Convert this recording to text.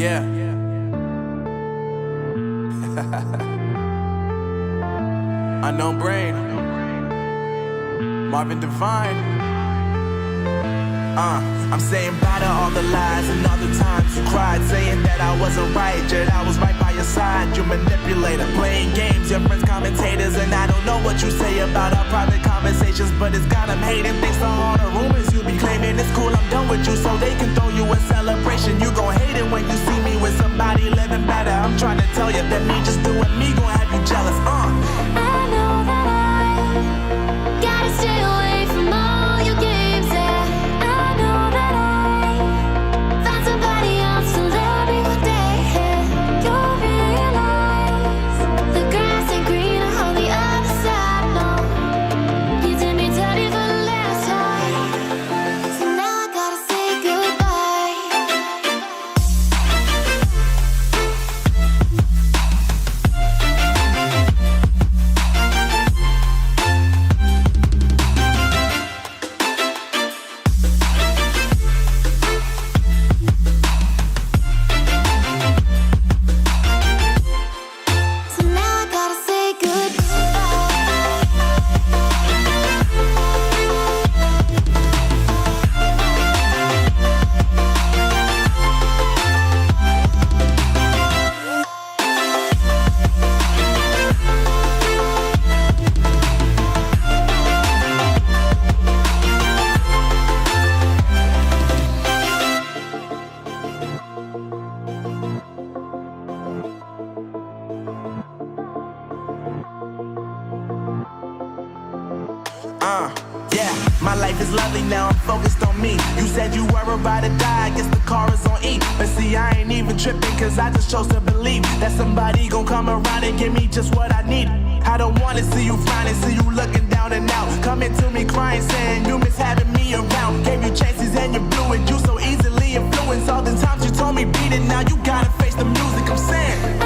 Yeah. Unknown Brain, Marvin Divine. I'm saying bye to all the lies and all the times you cried, saying that I wasn't right, yet I was right by your side. You manipulator, playing games, your friends commentators, and I don't know what you say about our private conversations, but it's got them hating thanks to all the rumors you be claiming. It's cool, I'm done with you, so they can throw you a celebration. You gon' hate it when you see me with somebody living better. I'm trying to tell you that me just doing me gon' have you jealous. I know that I gotta stay away from all your games, yeah. I know that I found somebody else to love me one day, yeah. You'll realize the grass ain't greener on the other side, no. You did me dirty for the last time, so now I gotta say goodbye. So now I gotta say Yeah, my life is lovely now, I'm focused on me. You said you were a ride or die, I guess the car is on E. But see, I ain't even tripping, cause I just chose to believe that somebody gon' come around and give me just what I need. I don't wanna see you frowning, see you looking down and out, coming to me crying, saying you miss having me around. Gave you chances and you blew it, you so easily influenced. All the times you told me beat it, now you gotta face the music I'm saying.